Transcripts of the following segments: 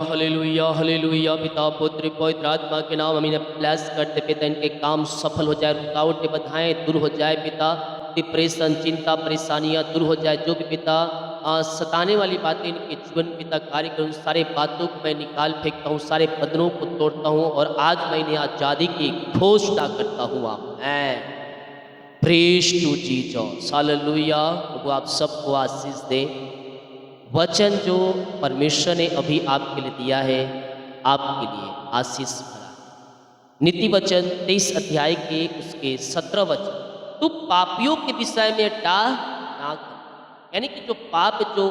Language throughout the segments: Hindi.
Hallelujah hallelujah. पिता पुत्र पवित्र आत्मा के नाम हम इन्हें ब्लेस करते पिता, इनके काम सफल हो जाए, रुकावटें बाधाएं दूर हो जाए पिता, डिप्रेशन चिंता परेशानियां दूर हो जाए, जो भी पिता सताने वाली बातें इनके जीवन में पिता कार्य करूँ, सारे बातों को मैं निकाल फेंकता हूँ, सारे बंधनों को तोड़ता हूँ और आज मैं इन्हें आज़ादी की घोषणा करता हूँ। Amen. Praise to Jesus hallelujah. प्रभु आप सबको आशीष दे। वचन जो परमेश्वर ने अभी आपके लिए दिया है, आपके लिए आशीष भरा है। नीति वचन 23 अध्याय के उसके 17 वचन, तू पापियों के विषय में डाह ना कर। यानी कि जो पाप, जो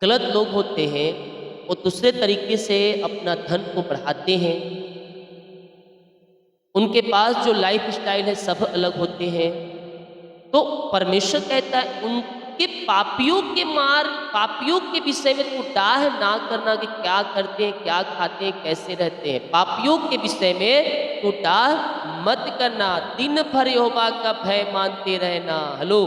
गलत लोग होते हैं, वो दूसरे तरीके से अपना धन को बढ़ाते हैं। उनके पास जो लाइफ स्टाइल है सब अलग होते हैं। तो परमेश्वर कहता है उनके पापियों के विषय में तू डाह ना करना कि क्या करते हैं, क्या खाते हैं, कैसे रहते हैं। पापियों के विषय में तू डाह मत करना, दिन भर यहोवा का भय मानते रहना। हेलो,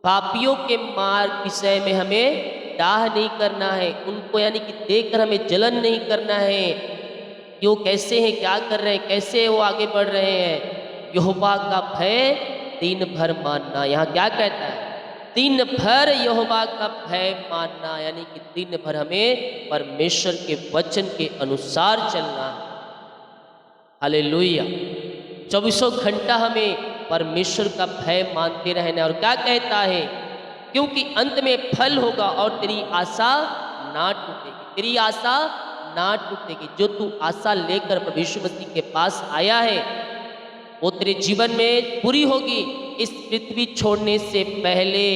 पापियों के मार्ग विषय में हमें डाह नहीं करना है, उनको यानी कि देखकर हमें जलन नहीं करना है कि वो कैसे हैं, क्या कर रहे हैं, कैसे वो आगे बढ़ रहे हैं। यहोवा का भय दिन भर मानना। यहाँ क्या कहता है? दिन भर यहोवा का भय मानना, यानी कि दिन भर हमें परमेश्वर के वचन के अनुसार चलना है। हालेलुया। 24 घंटा हमें परमेश्वर का भय मानते रहना। और क्या कहता है? क्योंकि अंत में फल होगा और तेरी आशा ना टूटेगी। तेरी आशा ना टूटेगी। जो तू आशा लेकर प्रभु यीशु मसीह के पास आया है, वो तेरे जीवन में पूरी होगी इस पृथ्वी छोड़ने से पहले।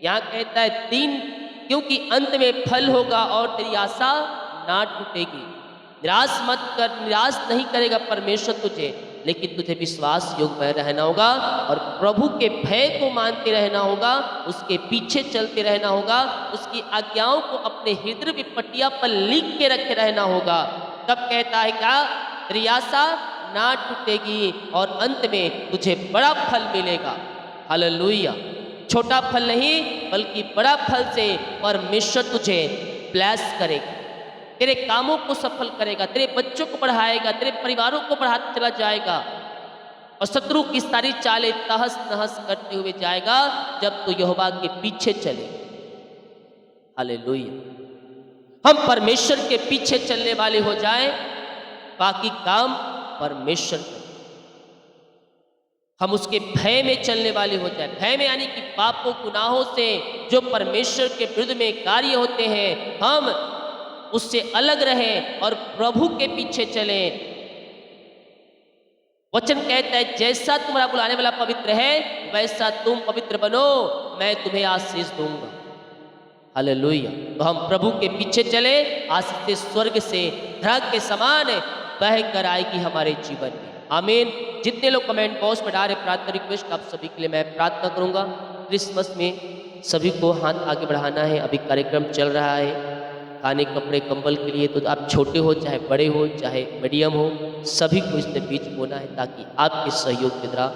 यहाँ कहता है दिन, क्योंकि अंत में फल होगा और तेरी आशा ना टूटेगी। निराश मत कर, निराश नहीं करेगा परमेश्वर तुझे, लेकिन तुझे विश्वास योग में रहना होगा और प्रभु के भय को मानते रहना होगा, उसके पीछे चलते रहना होगा, उसकी आज्ञाओं को अपने हृदय की पट्टिया पर लिख के रखे रहना होगा। तब कहता है क्या? तेरी आशा ना टूटेगी और अंत में तुझे बड़ा फल मिलेगा। हालेलुया। छोटा फल नहीं बल्कि बड़ा फल से परमेश्वर तुझे ब्लेस करेगा, तेरे कामों को सफल करेगा, तेरे बच्चों को बढ़ाएगा, तेरे परिवारों को बढ़ाता चला जाएगा और शत्रु की सारी चालें तहस नहस करते हुए जाएगा जब तू यहोवा के पीछे चले। हालेलुया। हम परमेश्वर के पीछे चलने वाले हो जाएं, बाकी काम परमेश्वर करे। हम उसके भय में चलने वाले हो जाए। भय में यानी कि पापों गुनाहों से जो परमेश्वर के विरुद्ध में कार्य होते हैं, हम उससे अलग रहें और प्रभु के पीछे चलें। वचन कहता है जैसा तुम्हारा बुलाने वाला पवित्र है वैसा तुम पवित्र बनो, मैं तुम्हें आशीष दूंगा। हालेलुया। तो हम प्रभु के पीछे चले, आशीष स्वर्ग से धरती के समान बह कर आएगी हमारे जीवन में। आमीन। जितने लोग कमेंट बॉक्स में डाल रहे प्रार्थना रिक्वेस्ट, आप सभी के लिए मैं प्रार्थना करूंगा। क्रिसमस में सभी को हाथ आगे बढ़ाना है। अभी कार्यक्रम चल रहा है खाने कपड़े कंबल के लिए, तो आप छोटे हो चाहे बड़े हो चाहे मीडियम हो, सभी को इसमें बीच बोना है ताकि आपके सहयोग के द्वारा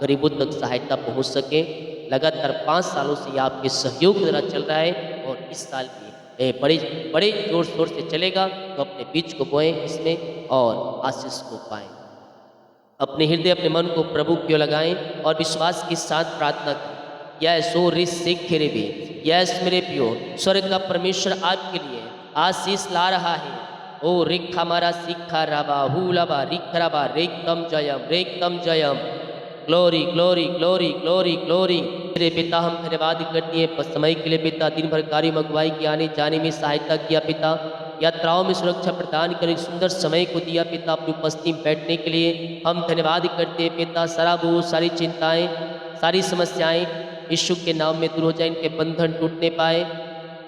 गरीबों तक सहायता पहुंच सके। लगातार 5 सालों से ये आपके सहयोग के द्वारा चल रहा है और इस साल भी बड़े बड़े जोर शोर से चलेगा। तो अपने बीज को बोएं इसमें और आशीष को पाएं। अपने हृदय अपने मन को प्रभु की ओर लगाएं और विश्वास के साथ प्रार्थना करें। यस ओ रिस सिख खेरे भी, यस मेरे पियो, स्वर्ग का परमेश्वर आपके लिए आशीष ला रहा है। ओ रिख हमारा सिखा राबा हुलाबा रिखराबा रेकम जयम। Glory glory glory glory glory. मेरे पिता हम धन्यवाद करती हैं समय के लिए पिता, दिन भर कार्य अगुवाई की आने जाने में सहायता किया पिता, यात्राओं में सुरक्षा प्रदान कर सुंदर समय को दिया पिता अपनी उपस्थिति में बैठने के लिए। हम धन्यवाद करते हैं पिता, सारा बोझ सारी चिंताएं सारी समस्याएं यीशु के नाम में दूर हो जाए, इनके बंधन टूटने पाए,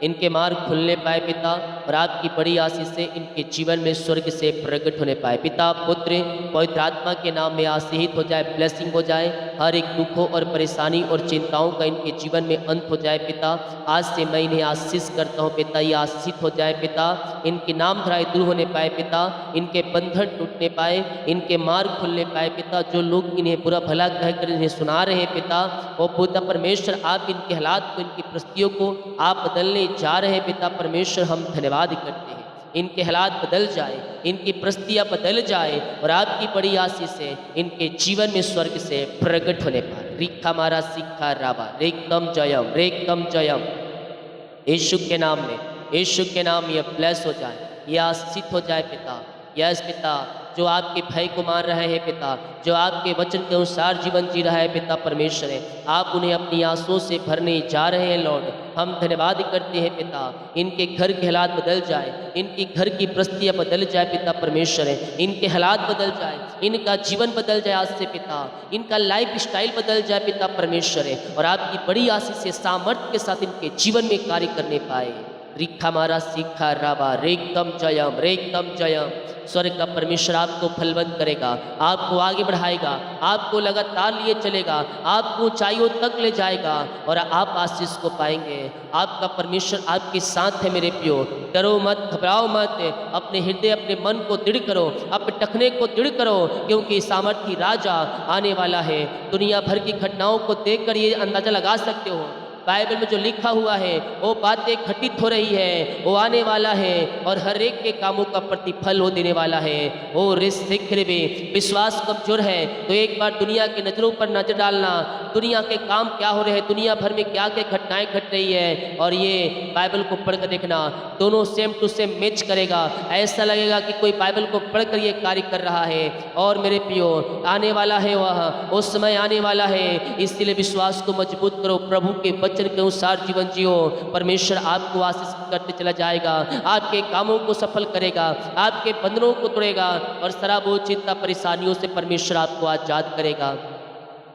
इनके मार्ग खुलने पाए पिता, और आपकी बड़ी आशीष से इनके जीवन में स्वर्ग से प्रकट होने पाए पिता। पुत्र पवित्र आत्मा के नाम में आशीषित हो जाए, ब्लेसिंग हो जाए, हर एक दुखों और परेशानी और चिंताओं का इनके जीवन में अंत हो जाए पिता। आज से मैं इन्हें आशीष करता हूँ पिता, ये आशीषित हो जाए पिता, इनकी नाम धराई दूर होने पाए पिता, इनके बंधन टूटने पाए, इनके मार्ग खुलने पाए पिता। जो लोग इन्हें बुरा भला कहकर इन्हें सुना रहे हैं पिता, वो पिता परमेश्वर आप इनके हालात को, इनकी परिस्थितियों को आप बदलने जा रहे हैं पिता परमेश्वर। हम धन्यवाद करते हैं, इनके हालात बदल जाए, इनकी परिस्थितियाँ बदल जाए और आपकी बड़ी आशीष से इनके जीवन में स्वर्ग से प्रकट होने पाए। रिक्खा मारा सिक्खा राबा रेकम जयम, रेकम जयम। यीशु के नाम में, यीशु के नाम ये ब्लेस हो जाए, ये आशीषित हो जाए पिता। यस पिता, जो आपके भय को मान रहे हैं पिता, जो आपके वचन के अनुसार जीवन जी रहा है पिता परमेश्वर है, आप उन्हें अपनी आंसुओं से भरने जा रहे हैं लॉर्ड। हम धन्यवाद करते हैं पिता, इनके घर के हालात बदल जाए, इनकी घर की परिस्थितियाँ बदल जाए पिता परमेश्वर है, इनके हालात बदल जाए, इनका जीवन बदल जाए आज से पिता, इनका लाइफ स्टाइल बदल जाए पिता परमेश्वर है, और आपकी बड़ी आशीष से सामर्थ्य के साथ इनके जीवन में कार्य करने पाए। रिक्खा मारा सीखा राबा रेकम जयम, रेकम जयम। स्वर्ग का परमेश्वर आपको फलवंत करेगा, आपको आगे बढ़ाएगा, आपको लगातार लिए चलेगा, आपको ऊंचाइयों तक ले जाएगा और आप आशीष को पाएंगे। आपका परमेश्वर आपके साथ है मेरे प्रियो। डरो मत, घबराओ मत, अपने हृदय, अपने मन को दृढ़ करो, अपने टखने को दृढ़ करो, क्योंकि सामर्थी राजा आने वाला है। दुनिया भर की घटनाओं को देखकर ये अंदाजा लगा सकते हो, बाइबल में जो लिखा हुआ है वो बातें घटित हो रही है, वो आने वाला है और हर एक के कामों का प्रतिफल वो देने वाला है। ओ रिश्ते में विश्वास कमजोर है तो एक बार दुनिया की नज़रों पर नजर डालना, दुनिया के काम क्या हो रहे हैं, दुनिया भर में क्या क्या घटनाएं घट रही है, और ये बाइबल को पढ़कर देखना, दोनों सेम टू सेम मैच करेगा। ऐसा लगेगा कि कोई बाइबल को पढ़कर ये कार्य कर रहा है। और मेरे प्रियो, आने वाला है वह, उस समय आने वाला है, इसलिए विश्वास को मजबूत करो, प्रभु के वचन के अनुसार जीवन जियो। परमेश्वर आपको आशीष करते चला जाएगा, आपके कामों को सफल करेगा, आपके बंधनों को तोड़ेगा और शराबों, चिंता, परेशानियों से परमेश्वर आपको आजाद करेगा।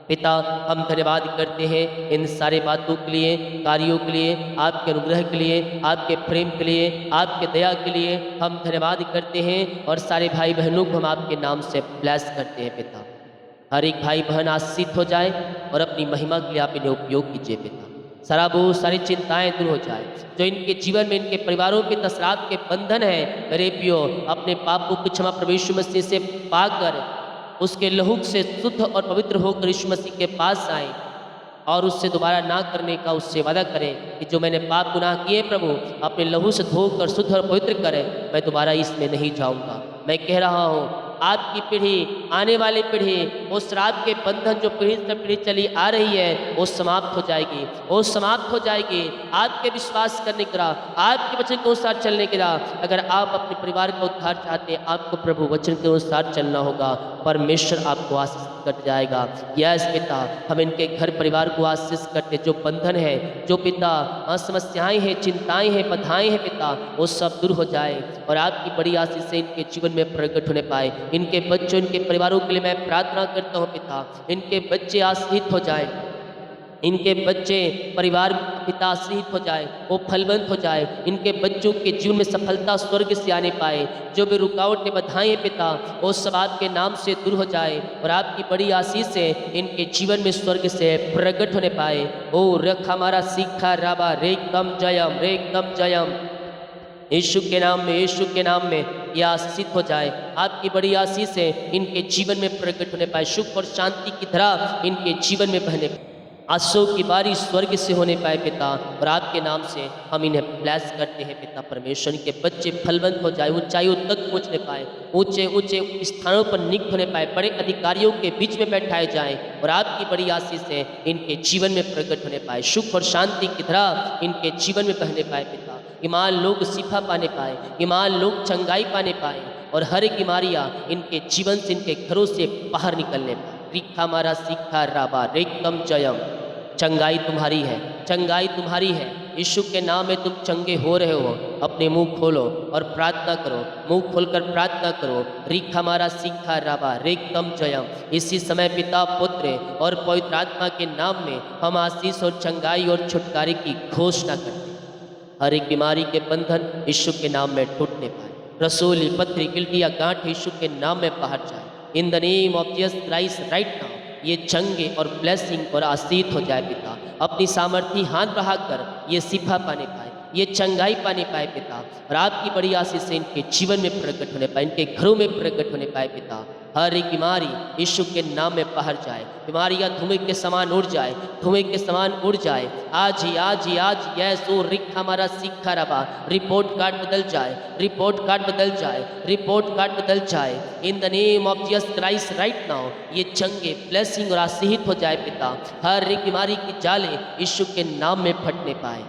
पिता, हम धन्यवाद करते हैं इन सारे बातों के लिए, कार्यों के लिए, आपके अनुग्रह के लिए, आपके प्रेम के लिए, आपके दया के लिए हम धन्यवाद करते हैं। और सारे भाई बहनों को हम आपके नाम से ब्लेस करते हैं पिता। हर एक भाई बहन आशीषित हो जाए और अपनी महिमा के लिए आप इन्हें उपयोग कीजिए पिता। शराबों, सारी चिंताएं दूर हो जाए जो इनके जीवन में, इनके परिवारों के तसरात के बंधन है, मेरे प्रियो, अपने पापों की क्षमा प्रभु यीशु मसीह से पाकर उसके लहू से शुद्ध और पवित्र होकर यीशु मसीह के पास आए और उससे दोबारा ना करने का उससे वादा करें कि जो मैंने पाप गुनाह किए प्रभु, अपने लहू से धोकर शुद्ध और पवित्र करें, मैं दोबारा इसमें नहीं जाऊंगा। मैं कह रहा हूँ, आपकी पीढ़ी, आने वाली पीढ़ी, वो श्राप के बंधन जो पीढ़ी से पीढ़ी चली आ रही है, वो समाप्त हो जाएगी, वो समाप्त हो जाएगी। आपके विश्वास करने की राह, आपके वचन के अनुसार चलने की राह, अगर आप अपने परिवार का उद्धार चाहते हैं, आपको प्रभु वचन के अनुसार चलना होगा। परमेश्वर आपको आशीष कर जाएगा। यस पिता, हम इनके घर परिवार को आशीष करते, जो बंधन है, जो पिता समस्याएं हैं, चिंताएं हैं, बाधाएं हैं पिता, वो सब दूर हो जाए और आपकी बड़ी आशीष से इनके जीवन में प्रकट होने पाए। इनके बच्चों, इनके परिवारों के लिए मैं प्रार्थना करता हूँ पिता, इनके बच्चे आशीषित हो जाए, इनके बच्चे परिवार पिता आशीषित हो जाए, वो फलवंत हो जाए, इनके बच्चों के जीवन में सफलता स्वर्ग से आने पाए। जो भी रुकावटें, बाधाएं पिता, वो सब आपके नाम से दूर हो जाए और आपकी बड़ी आशीष से इनके जीवन में स्वर्ग से प्रकट होने पाए। ओ रख हमारा सीखा राबा रेकम जयम, रेकम जयम। यीशु के नाम में, यीशु के नाम में ये आशीषित हो जाए। आपकी बड़ी आशीष से इनके जीवन में प्रकट होने पाए। सुख और शांति की तरह इनके जीवन में बहने, आंसू की बारिश स्वर्ग से होने पाए पिता, और आपके नाम से हम इन्हें ब्लेस करते हैं पिता परमेश्वर। के बच्चे फलवंत हो जाए, ऊंचाइयों तक पहुंचने पाए, ऊंचे ऊंचे स्थानों पर नियुक्त होने पाए, बड़े अधिकारियों के बीच में बैठाए जाएं और आपकी बड़ी आशीष से इनके जीवन में प्रकट होने पाए। सुख और शांति की तरह इनके जीवन में बहने पाए पिता। ईमान लोग शिफा पाने पाए, ईमान लोग चंगाई पाने पाए और हर एक बीमारियाँ इनके जीवन से, इनके घरों से बाहर निकलने पाए। रिक्खा मारा सीखा राबा रेकम जयम। चंगाई तुम्हारी है, चंगाई तुम्हारी है। यीशु के नाम में तुम चंगे हो रहे हो। अपने मुंह खोलो और प्रार्थना करो, मुंह खोलकर प्रार्थना करो। रिक्खा मारा सीखा राबा रेकम जयम। इसी समय पिता, पुत्र और पवित्र आत्मा के नाम में हम आशीष और चंगाई और छुटकारे की घोषणा करते हैं। हर एक बीमारी के बंधन यीशु के नाम में टूटने पाए। रसूली, पथरी, गिल्टी या गांठ यीशु के नाम में बाहर जाए। In the name of Jesus Christ right now ये चंगे और ब्लेसिंग और आशीष हो जाए पिता। अपनी सामर्थी हाथ बढ़ाकर ये शिफा पाने पाए, ये चंगाई पाने पाए पिता, और आपकी बड़ी आशीष से इनके जीवन में प्रकट होने पाए, इनके घरों में प्रकट होने पाए पिता। हर एक बीमारी यीशु के नाम में बाहर जाए, बीमारियां धुएं के समान उड़ जाए, धुएं के समान उड़ जाए। आज ही आज ही आज यीशु रिक हमारा सीखा रबा, रिपोर्ट कार्ड बदल जाए, रिपोर्ट कार्ड बदल जाए, रिपोर्ट कार्ड बदल जाए। In the name of Jesus Christ right now ये चंगे ब्लेसिंग और आशीषित हो जाए पिता। हर एक बीमारी की जाले यीशु के नाम में फटने पाए।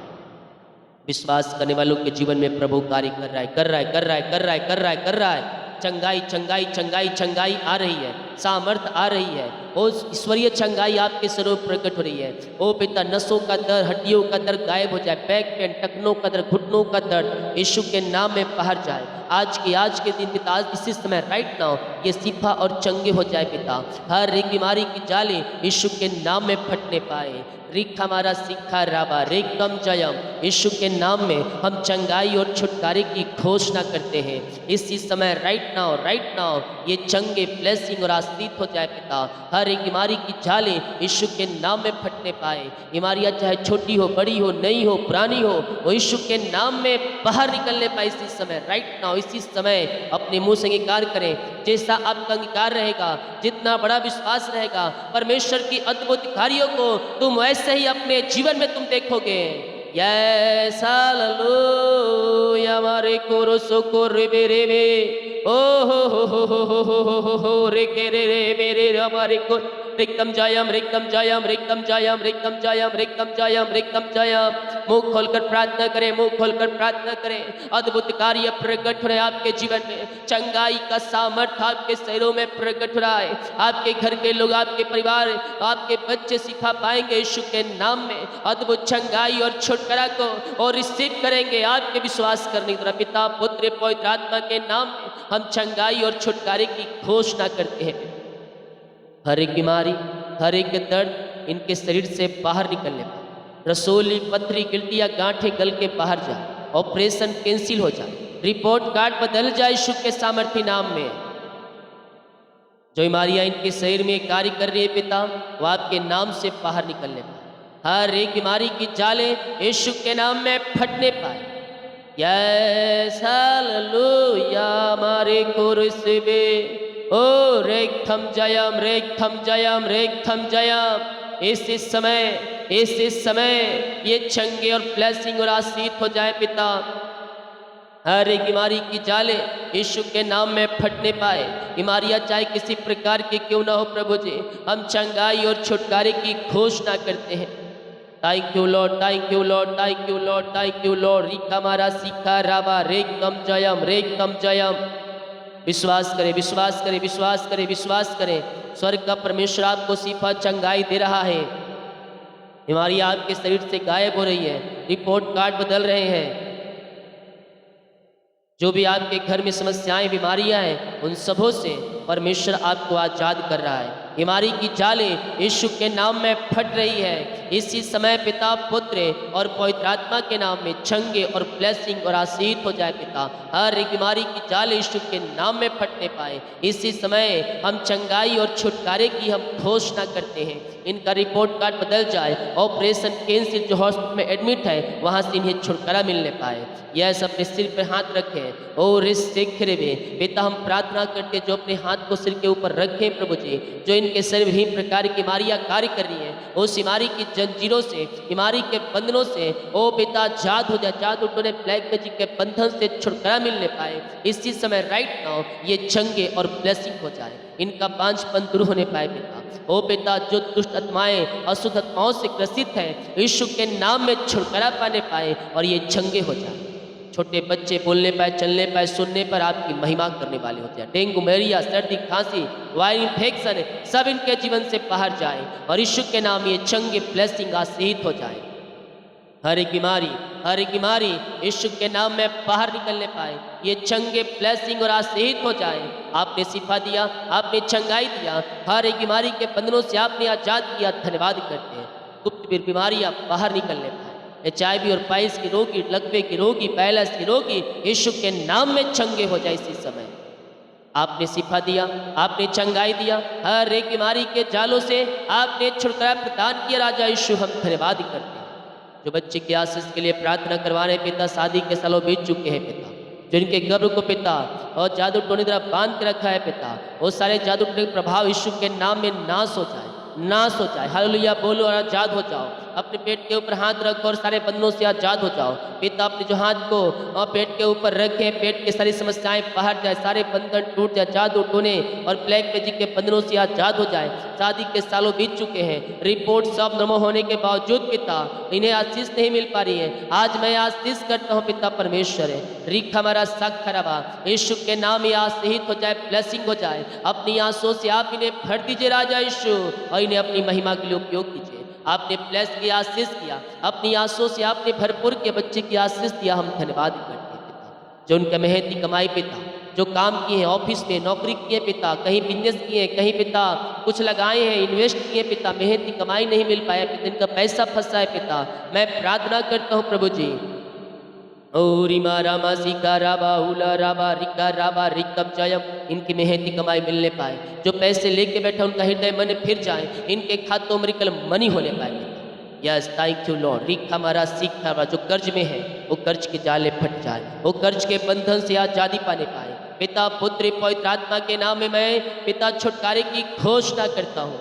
विश्वास करने वालों के जीवन में प्रभु कार्य कर रहा है, कर रहा है, कर रहा है, कर रहा है, कर रहा है, कर रहा है। चंगाई चंगाई चंगाई चंगाई आ रही है, सामर्थ आ रही है, वो ईश्वरीय चंगाई आपके स्वरूप प्रकट हो रही है। ओ पिता, नसों का दर्द, हड्डियों का दर्द गायब हो जाए, बैक पेन, टखनों का दर्द, घुटनों का दर्द यीशु के नाम में बाहर जाए। आज के दिन पिता, आज इसी समय राइट नाउ ये शिफा और चंगे हो जाए पिता। हर एक बीमारी की जाले यीशु के नाम में फटने पाए। रिक हमारा सीखा राबा रेकम जयम, यीशु के नाम में हम चंगाई और छुटकारे की घोषणा करते हैं। इसी समय राइट नाउ ये चंगे ब्लेसिंग और आशीष हो जाए पिता। हर एक बीमारी की जाले यीशु के नाम में फटने पाए। बीमारियां चाहे छोटी हो, बड़ी हो, नई हो, पुरानी हो, वो यीशु के नाम में बाहर निकलने पाए इसी समय राइट नाउ। इसी समय अपने मुंह से अंगीकार करें, जैसा आपका अंगीकार रहेगा, जितना बड़ा विश्वास रहेगा परमेश्वर की अद्भुत कार्यों को तुम वैसे ही अपने जीवन में तुम देखोगे। यस हालेलुया, हमारे कोरसो को रेबे रेबे ओ हो रे के रे मेरे हमारे को रिकम जायम रिकम जायम रिकम जायम रिकम जायम रिकम जायम रिकम जायम। मुंह खोलकर प्रार्थना करें, मुंह खोलकर प्रार्थना करें। अद्भुत कार्य प्रकट हो रहे आपके जीवन में, चंगाई का सामर्थ्य आपके शरीरों में प्रकट हो रहा है। आपके घर के लोग, आपके परिवार, आपके बच्चे सिखा पाएंगे यीशु के नाम में अद्भुत चंगाई और छुटकारा को, और रिसीव करेंगे आपके विश्वास करने की तरह। पिता, पुत्र, पवित्र आत्मा के नाम में हम चंगाई और छुटकारे की घोषणा करते हैं। हर एक बीमारी, हर एक दर्द इनके शरीर से बाहर निकलने पाए। रसोली, पथरी, गिल्टियाँ, गांठें गल के बाहर जाए, ऑपरेशन कैंसिल हो जाए, रिपोर्ट कार्ड बदल जाए यीशु के सामर्थ्य नाम में। जो बीमारियां इनके शरीर में कार्य कर रही है पिता, वो आपके नाम से बाहर निकलने पाए। हर एक बीमारी की जाले यीशु के नाम में फटने पाए। यस हालेलुया, हमारे कुर्सी ओ रेखम जयम रेखम जयम रेखम जयम। इस समय ये चंगे और ब्लेसिंग और आशीष हो जाए पिता। हर एक बीमारी की जाले यीशु के नाम में फटने पाए। बीमारियां चाहे किसी प्रकार की क्यों ना हो प्रभु जी, हम चंगाई और छुटकारे की घोषणा करते हैं। Thank you Lord, thank you Lord, thank you Lord, thank you Lord. Rica मारा सीखा राबा रेकम जयम रेकम जयम। विश्वास करें, विश्वास करें, विश्वास करें, विश्वास करें। स्वर्ग का परमेश्वर आपको शिफा चंगाई दे रहा है। बीमारियां आपके शरीर से गायब हो रही है, रिपोर्ट कार्ड बदल रहे हैं। जो भी आपके घर में समस्याएं, बीमारियां हैं, उन सबों से परमेश्वर आपको आजाद कर रहा है। बीमारी की जाले यीशु के नाम में फट रही है। इसी समय पिता, पुत्र और पवित्र आत्मा के नाम में चंगे और ब्लेसिंग और आशीष हो जाए पिता। हर एक बीमारी की जाले यीशु के नाम में फटने पाए। इसी समय हम चंगाई और छुटकारे की हम घोषणा करते हैं। इनका रिपोर्ट कार्ड बदल जाए, ऑपरेशन कैंसिल, जो हॉस्पिटल में एडमिट है वहाँ से इन्हें छुटकारा मिलने पाए। यह सब अपने सिर पर हाथ रखें और इस सिखरे में पिता हम प्रार्थना करते, जो अपने हाथ को सिर के ऊपर रखें प्रभु जी, जो इनके शरीर विभिन्न प्रकार की बीमारियां कार्य कर रही हैं, उस बीमारी की जंजीरों से, बीमारी के बंधनों से ओ पिता जाद हो जाए, जाद उठने ब्लैक मैजिक के बंधन से छुटकारा मिलने पाए। इसी समय राइट नाउ ये चंगे और ब्लेसिंग हो जाए, इनका बांझपन दूर होने पाए पिता। ओ पिता, जो दुष्ट आत्माएं, अशुद्ध आत्माओं से ग्रसित है, यीशु के नाम में छुटकारा पाने पाए और ये चंगे हो जाए। छोटे बच्चे बोलने पाए, चलने पाए, सुनने पर आपकी महिमा करने वाले होते हैं। डेंगू, मलेरिया, सर्दी, खांसी, वायरल इन्फेक्शन सब इनके जीवन से बाहर जाए और यीशु के नाम ये चंगे ब्लेसिंग आशीष हो जाए। हर एक बीमारी यीशु के नाम में बाहर निकलने पाए, ये चंगे ब्लेसिंग और आशीष हो जाए। आपने शिफा दिया, आपने चंगाई दिया, हर एक बीमारी के बंधनों से आपने आजाद किया, धन्यवाद करते हैं। गुप्त बीमारियां बाहर निकलने पाए, HIV और पाइल्स की रोगी, लकवे की रोगी, पैलस की रोगी यीशु के नाम में चंगे हो जाए। इसी समय आपने शिफा दिया, आपने चंगाई दिया, हर एक बीमारी के जालों से आपने छुटकारा प्रदान किया। राजा यीशु हम धन्यवाद करते हैं। जो बच्चे की आशीष के लिए प्रार्थना करवा रहे हैं पिता, शादी के सालों बीत चुके हैं पिता, जिनके गर्भ को पिता और जादू टोने द्वारा बांध के रखा है पिता, वो सारे जादू टोने के प्रभाव यीशु के नाम में नाश हो जाए, नाश हो जाए। हालेलुया बोलो और आजाद हो जाओ। अपने पेट के ऊपर हाथ रखो और सारे बंधनों से आजाद हो जाओ पिता। अपने जो हाथ को और पेट के ऊपर रखें, पेट की सारी समस्याएं बाहर जाए, सारे बंधन टूट जाए, जादू टोने और ब्लैक मैजिक के बंधनों से आजाद हो जाए। शादी के सालों बीत चुके हैं, रिपोर्ट सब नॉर्मल होने के बावजूद पिता इन्हें आशीष नहीं मिल पा रही है, आज मैं आशीष करता हूँ पिता परमेश्वर है। रिख हमारा सख खराबा यीशु के नाम में आशीष हो जाए, ब्लेसिंग हो जाए। अपनी आंसुओं से आप इन्हें भर दीजिए राजा यीशु, और इन्हें अपनी महिमा के लिए उपयोग कीजिए। आपने ब्लेस किया, आशीष किया, अपनी आंसुओं से आपने भरपूर के बच्चे की आशीष दिया। हम धन्यवाद करते हैं पिता, जो उनका मेहनती कमाई पिता, जो काम किए हैं, ऑफिस में नौकरी किए पिता, कहीं बिजनेस किए, कहीं पिता कुछ लगाए हैं, इन्वेस्ट किए पिता, मेहनती कमाई नहीं मिल पाया पिता, इनका पैसा फंसा है पिता। मैं प्रार्थना करता हूँ प्रभु जी, ओरिमा रामा सिका राबा उला राबा रिका राबा रिकम जयम, इनकी मेहनती कमाई मिलने पाए। जो पैसे लेके बैठा उनका हृदय मन फिर जाए, इनके खातों में रिकल मनी होने पाए। Yes thank you Lord. रिक हमारा सीख हमारा जो कर्ज में है वो कर्ज के जाले फट जाए, वो कर्ज के बंधन से आजादी पाने पाए पिता। पुत्र पवित्र आत्मा के नाम में मैं पिता छुटकारे की घोषणा करता हूँ।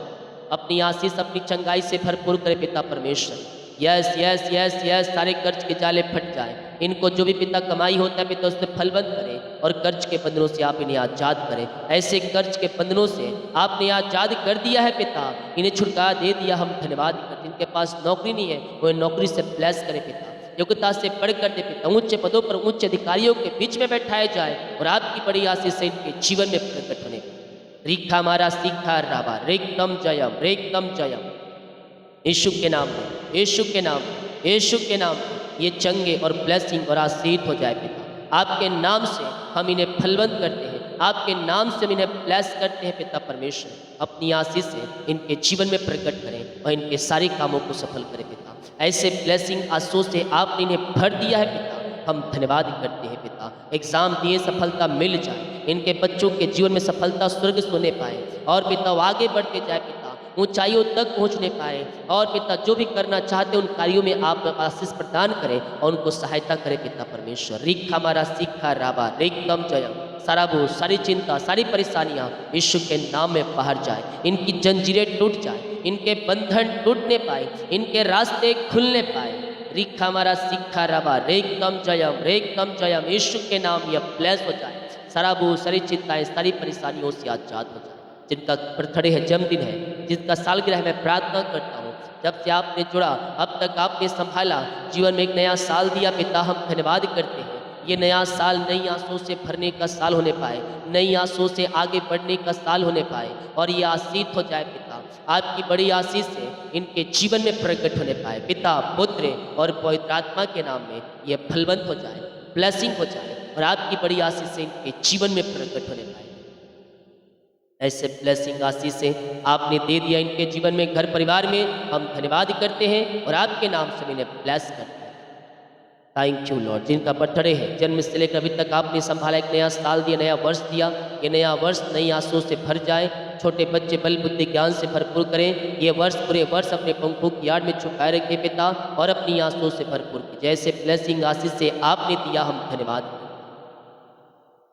अपनी आशीष अपनी चंगाई से भरपूर करे पिता परमेश्वर। यस यस यस यस सारे कर्ज के जाले फट जाए। इनको जो भी पिता कमाई होता है पिता उससे फलबंद करें, और कर्ज के बंधनों से आप इन्हें आजाद करें। ऐसे कर्ज के बंधनों से आपने आजाद कर दिया है पिता, इन्हें छुटकारा दे दिया। हम धन्यवाद करते। जिनके पास नौकरी नहीं है वो नौकरी से ब्लेस करें पिता, योग्यता से बढ़कर दे पिता। ऊंचे पदों पर उच्च अधिकारियों के बीच में बैठाए जाए, और आपकी बड़ी आशीष से इनके जीवन में प्रकट होने। रिखा मारा सीखा राबा रेकम जयम रेकम जयम, यीशु के नाम में, यीशु के नाम में, यीशु के नाम में ये चंगे और ब्लेसिंग और आशीष हो जाए पिता। आपके नाम से हम इन्हें फलवंत करते हैं, आपके नाम से हम इन्हें ब्लेस करते हैं पिता परमेश्वर। अपनी आशीष से इनके जीवन में प्रकट करें और इनके सारे कामों को सफल करें पिता। ऐसे ब्लेसिंग आशीष से आपने इन्हें भर दिया है पिता, हम धन्यवाद करते हैं पिता। एग्जाम दिए सफलता मिल जाए, इनके बच्चों के जीवन में सफलता स्वर्ग सोने पाए, और पिता वो आगे बढ़ते जाए पिता, ऊंचाइयों तक पहुंचने पाए। और पिता जो भी करना चाहते उन कार्यों में आप आशीष प्रदान करें और उनको सहायता करें पिता परमेश्वर। रिख हमारा सीखा राबा रेकम जयम, सारा बोझ, सारी चिंता, सारी परेशानियां यीशु के नाम में बाहर जाए। इनकी जंजीरें टूट जाए, इनके बंधन टूटने पाए, इनके रास्ते खुलने पाए। रिख हमारा सीखा राबा रेकम जयम यीशु के नाम यह ब्लेस हो जाए। सारा बोझ, सारी चिंताएं, सारी परेशानियों से आजाद हो जाए। जिनका बर्थडे है, जन्मदिन है, जिनका सालगिरह है, मैं प्रार्थना करता हूँ जब से आपने जुड़ा अब तक आपने संभाला, जीवन में एक नया साल दिया पिता। हम धन्यवाद करते हैं। ये नया साल नई आंसुओं से भरने का साल होने पाए, नई आंसुओं से आगे बढ़ने का साल होने पाए, और ये आशीष हो जाए पिता। आपकी बड़ी आशीष से इनके जीवन में प्रकट होने पाए पिता, पुत्र और पवित्र आत्मा के नाम में ये फलवंत हो जाए, ब्लेसिंग हो जाए, और आपकी बड़ी आशीष से इनके जीवन में प्रकट होने पाए। ऐसे ब्लेसिंग आशीष से आपने दे दिया इनके जीवन में, घर परिवार में। हम धन्यवाद करते हैं और आपके नाम से इन्हें ब्लेस करते हैं। Thank you Lord. जिनका बर्थडे है, जन्म से लेकर अभी तक आपने संभाला, एक नया साल दिया, नया वर्ष दिया, ये नया वर्ष नई आंसुओं से भर जाए। छोटे बच्चे बल बुद्धि ज्ञान से भरपूर करें। ये वर्ष पूरे वर्ष अपने पंखों की आड़ में छुपाए रखे पिता, और अपनी आंसुओं से भरपूर कीजिए। जैसे ब्लेसिंग आशीष से आपने दिया, हम धन्यवाद।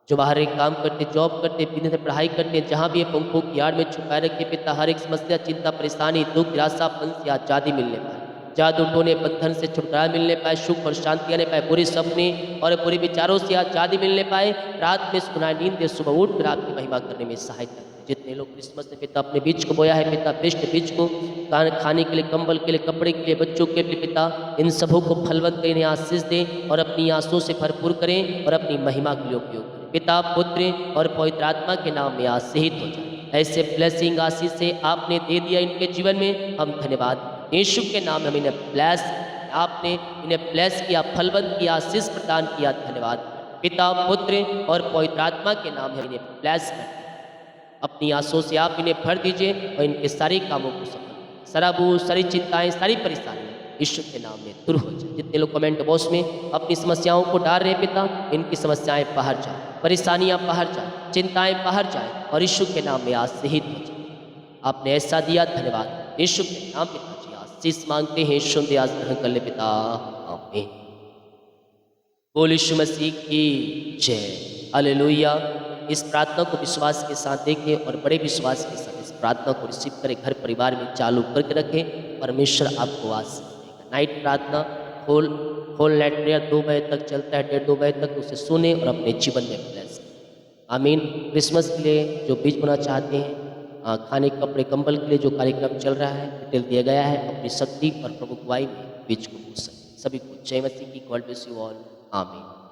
जो बाहर एक काम करते, जॉब करते, बिजनेस में पढ़ाई करते, जहाँ भी ये पंखों की आड़ में छुपाए रखे पिता, हर एक समस्या, चिंता, परेशानी, दुख, निराशापन से आजादी मिलने पाए, जादू टोने बंधन से छुटकारा मिलने पाए, सुख और शांति आने पाए, बुरे सपने और बुरे विचारों से आजादी मिलने पाए। रात में सुनाई नींद दे, सुबह उठ कर आपकी महिमा करने में सहायता। जितने लोग क्रिसमस में पिता अपने बीज को बोया है पिता, बेस्ट बीज को खाने के लिए, कंबल के लिए, कपड़े के लिए, बच्चों के लिए पिता, इन सबों को फलवंत करें, आशीष दें, और अपनी आंसुओं से भरपूर करें, और अपनी महिमा के लिए उपयोग करें पिता, पुत्र और पवित्र आत्मा के नाम में आशीषित हो जाए। ऐसे ब्लेसिंग आशीष से आपने दे दिया इनके जीवन में, हम धन्यवाद। यीशु के नाम में हम इन्हें ब्लेस, आपने इन्हें ब्लेस किया, फलवंत किया, आशीष प्रदान किया, धन्यवाद पिता, पुत्र और पवित्र आत्मा के नाम में इन्हें ब्लेस करते। अपनी आंसुओं से आप इन्हें भर दीजिए और इनके सारे कामों को सफल, सारा बोझ, सारी चिंताएं, सारी परेशानियां यीशु के नाम में दूर हो जाए। जितने लोग कमेंट बॉक्स में अपनी समस्याओं को डाल रहे पिता, इनकी समस्याएं बाहर जाए, परेशानियां बाहर जाए, चिंताएं बाहर जाए, और यीशु के नाम में आशीषित हो जाए। आपने ऐसा दिया, धन्यवाद। यीशु के नाम पिता जी शीश मांगते हैं, सुन आज ग्रहण कर ले पिता, आमीन। बोल यीशु मसीह की जय। हालेलुया। इस प्रार्थना को विश्वास के साथ देखें और बड़े विश्वास के साथ इस प्रार्थना को रिसीव करें, घर परिवार में चालू करके रखें, परमेश्वर आपको आशीष देगा। नाइट प्रार्थना होल नाइट प्रेयर 2 बजे तक चलता है, 1:30-2 बजे तक, उसे सुने और अपने जीवन में ब्लेस करें। आमीन। क्रिसमस के लिए जो बीज बोना चाहते हैं, खाने कपड़े कंबल के लिए जो कार्यक्रम चल रहा है, डिटेल दिया गया है, अपनी शक्ति और प्रभु गवाही में बीज को बो सकते। सभी को जय मसीह की। God bless you all. आमीन।